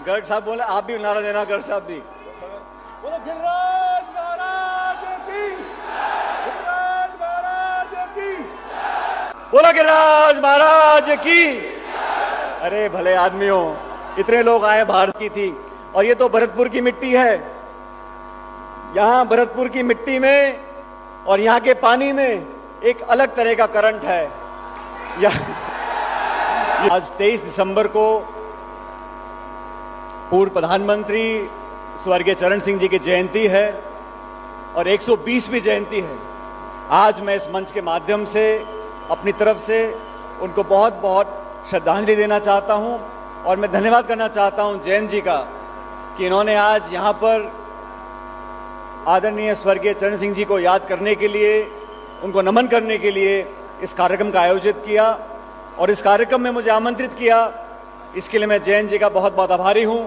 गर्ग साहब बोले, आप भी नारा देना, गर्ग साहब भी बोलो। गिरिराज महाराज की, गिरिराज महाराज की, बोलो गिरिराज महाराज की। अरे भले आदमियों, इतने लोग आए, भारत की थी, और ये तो भरतपुर की मिट्टी है। यहां भरतपुर की मिट्टी में और यहां के पानी में एक अलग तरह का करंट है। आज 23 दिसंबर को पूर्व प्रधानमंत्री स्वर्गीय चरण सिंह जी की जयंती है और 120वीं जयंती है। आज मैं इस मंच के माध्यम से अपनी तरफ से उनको बहुत बहुत श्रद्धांजलि देना चाहता हूं और मैं धन्यवाद करना चाहता हूं जयंत जी का कि इन्होंने आज यहां पर आदरणीय स्वर्गीय चरण सिंह जी को याद करने के लिए, उनको नमन करने के लिए इस कार्यक्रम का आयोजित किया और इस कार्यक्रम में मुझे आमंत्रित किया। इसके लिए मैं जयंत जी का बहुत बहुत आभारी हूं।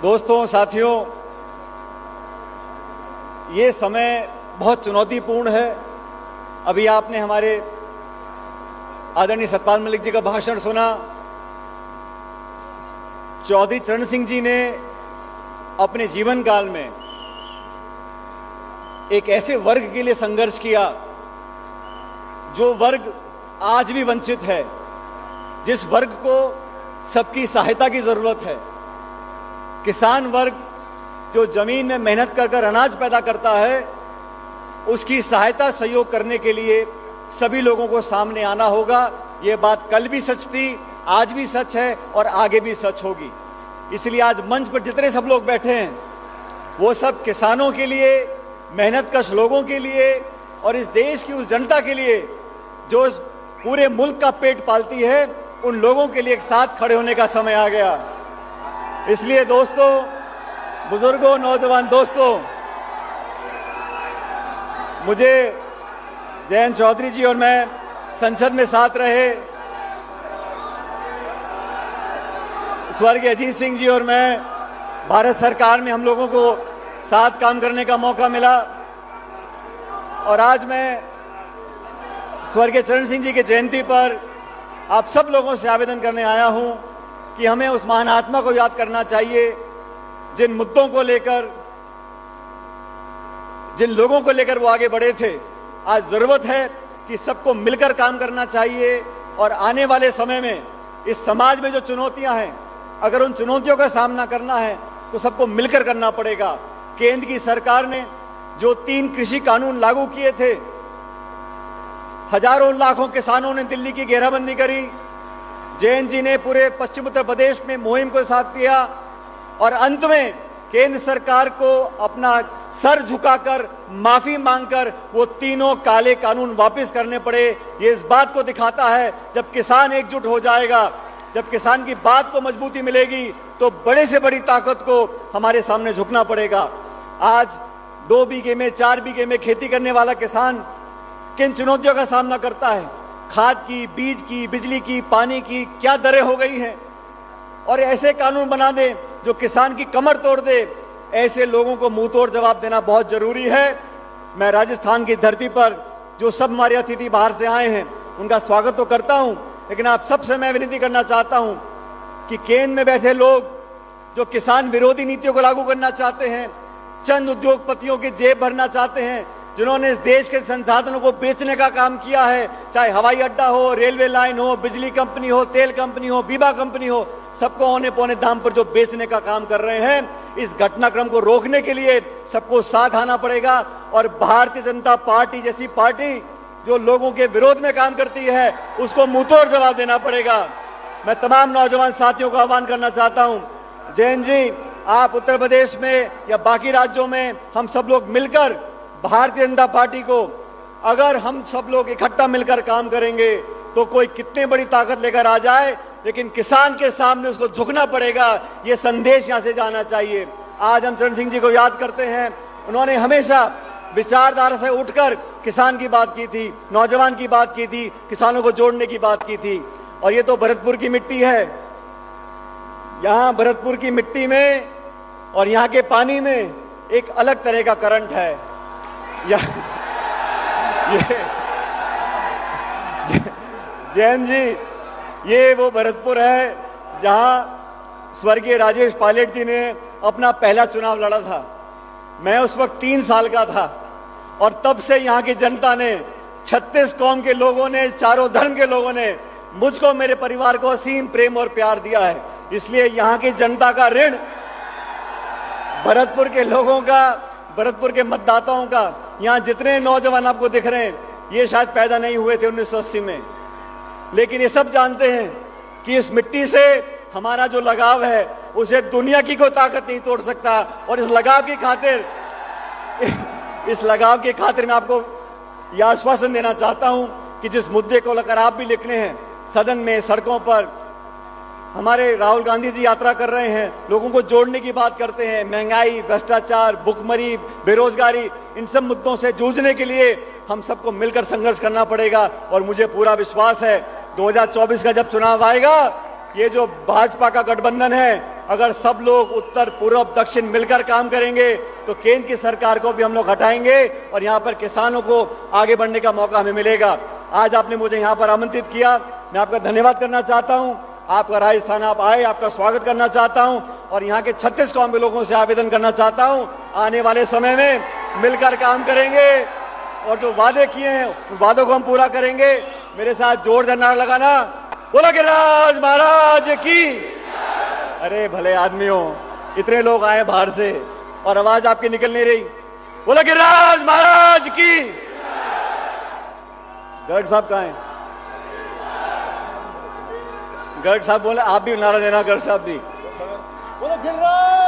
दोस्तों, साथियों, ये समय बहुत चुनौतीपूर्ण है। अभी आपने हमारे आदरणीय सतपाल मलिक जी का भाषण सुना। चौधरी चरण सिंह जी ने अपने जीवन काल में एक ऐसे वर्ग के लिए संघर्ष किया जो वर्ग आज भी वंचित है, जिस वर्ग को सबकी सहायता की जरूरत है। किसान वर्ग जो जमीन में मेहनत कर कर अनाज पैदा करता है, उसकी सहायता सहयोग करने के लिए सभी लोगों को सामने आना होगा। ये बात कल भी सच थी, आज भी सच है और आगे भी सच होगी। इसलिए आज मंच पर जितने सब लोग बैठे हैं वो सब किसानों के लिए, मेहनतकश लोगों के लिए और इस देश की उस जनता के लिए जो इस पूरे मुल्क का पेट पालती है, उन लोगों के लिए एक साथ खड़े होने का समय आ गया। इसलिए दोस्तों, बुजुर्गों, नौजवान दोस्तों, मुझे जयंत चौधरी जी और मैं संसद में साथ रहे, स्वर्गीय अजीत सिंह जी और मैं भारत सरकार में हम लोगों को साथ काम करने का मौका मिला और आज मैं स्वर्गीय चरण सिंह जी की जयंती पर आप सब लोगों से आवेदन करने आया हूं कि हमें उस महान आत्मा को याद करना चाहिए जिन मुद्दों को लेकर, जिन लोगों को लेकर वो आगे बढ़े थे। आज जरूरत है कि सबको मिलकर काम करना चाहिए और आने वाले समय में इस समाज में जो चुनौतियां हैं, अगर उन चुनौतियों का सामना करना है तो सबको मिलकर करना पड़ेगा। केंद्र की सरकार ने जो 3 कृषि कानून लागू किए थे, हजारों लाखों किसानों ने दिल्ली की घेराबंदी करी। जयंत जी ने पूरे पश्चिम उत्तर प्रदेश में मुहिम को साथ दिया और अंत में केंद्र सरकार को अपना सर झुकाकर माफी मांगकर वो तीनों काले कानून वापस करने पड़े। ये इस बात को दिखाता है जब किसान एकजुट हो जाएगा, जब किसान की बात को मजबूती मिलेगी तो बड़े से बड़ी ताकत को हमारे सामने झुकना पड़ेगा। आज 2 बीघे में, 4 बीघे में खेती करने वाला किसान किन चुनौतियों का सामना करता है? खाद की, बीज की, बिजली की, पानी की क्या दरें हो गई हैं। और ऐसे कानून बना दें जो किसान की कमर तोड़ दे, ऐसे लोगों को मुंह तोड़ जवाब देना बहुत जरूरी है। मैं राजस्थान की धरती पर जो सब हमारे अतिथि बाहर से आए हैं उनका स्वागत तो करता हूं, लेकिन आप सबसे मैं विनती करना चाहता हूं कि केंद्र में बैठे लोग जो किसान विरोधी नीतियों को लागू करना चाहते हैं, चंद उद्योगपतियों की जेब भरना चाहते हैं, जिन्होंने इस देश के संसाधनों को बेचने का काम किया है, चाहे हवाई अड्डा हो, रेलवे लाइन हो, बिजली कंपनी हो, तेल कंपनी हो, बीमा कंपनी हो, सबको औने पौने दाम पर जो बेचने का काम कर रहे हैं, इस घटनाक्रम को रोकने के लिए सबको साथ आना पड़ेगा। और भारतीय जनता पार्टी जैसी पार्टी जो लोगों के विरोध में काम करती है, उसको मुंहतोड़ जवाब देना पड़ेगा। मैं तमाम नौजवान साथियों का आह्वान करना चाहता हूं, जयंत जी, आप उत्तर प्रदेश में या बाकी राज्यों में हम सब लोग मिलकर भारतीय जनता पार्टी को, अगर हम सब लोग इकट्ठा मिलकर काम करेंगे तो कोई कितनी बड़ी ताकत लेकर आ जाए, लेकिन किसान के सामने उसको झुकना पड़ेगा। ये संदेश यहां से जाना चाहिए। आज हम चरण सिंह जी को याद करते हैं। उन्होंने हमेशा विचारधारा से उठकर किसान की बात की थी, नौजवान की बात की थी, किसानों को जोड़ने की बात की थी। और ये तो भरतपुर की मिट्टी है। यहां भरतपुर की मिट्टी में और यहां के पानी में एक अलग तरह का करंट है। जैन जी, ये वो भरतपुर है जहां स्वर्गीय राजेश पायलट जी ने अपना पहला चुनाव लड़ा था। मैं उस वक्त 3 साल का था और तब से यहाँ की जनता ने, 36 कौम के लोगों ने, चारों धर्म के लोगों ने मुझको, मेरे परिवार को असीम प्रेम और प्यार दिया है। इसलिए यहाँ की जनता का ऋण भरतपुर के लोगों का, भरतपुर के मतदाताओं का, यहाँ जितने नौजवान आपको दिख रहे हैं ये शायद पैदा नहीं हुए थे 1980 में, लेकिन ये सब जानते हैं कि इस मिट्टी से हमारा जो लगाव है उसे दुनिया की कोई ताकत नहीं तोड़ सकता। और इस लगाव की खातिर मैं आपको यह आश्वासन देना चाहता हूं कि जिस मुद्दे को लेकर आप भी लिखने हैं सदन में, सड़कों पर, हमारे राहुल गांधी जी यात्रा कर रहे हैं, लोगों को जोड़ने की बात करते हैं, महंगाई, भ्रष्टाचार, भुखमरी, बेरोजगारी, इन सब मुद्दों से जूझने के लिए हम सबको मिलकर संघर्ष करना पड़ेगा। और मुझे पूरा विश्वास है 2024 का जब चुनाव आएगा, ये जो भाजपा का गठबंधन है, अगर सब लोग उत्तर, पूर्व, दक्षिण मिलकर काम करेंगे तो केंद्र की सरकार को भी हम लोग हटाएंगे और यहाँ पर किसानों को आगे बढ़ने का मौका हमें मिलेगा। आज आपने मुझे यहाँ पर आमंत्रित किया, मैं आपका धन्यवाद करना चाहता हूँ। आपका राजस्थान आप आए, आपका स्वागत करना चाहता हूं और यहाँ के 36 कौम के लोगों से आवेदन करना चाहता हूं, आने वाले समय में मिलकर काम करेंगे और जो वादे किए हैं उन वादों को हम पूरा करेंगे। मेरे साथ जोरदार नारा लगाना, बोला गिरिराज महाराज की। अरे भले आदमियों, इतने लोग आए बाहर से और आवाज आपकी निकल नहीं रही। बोला गिरिराज महाराज की। गर्ग साहब कहाँ हैं? गर्ग साहब बोले, आप भी नारा देना, गर्ग साहब भी। बोलो गिरिराज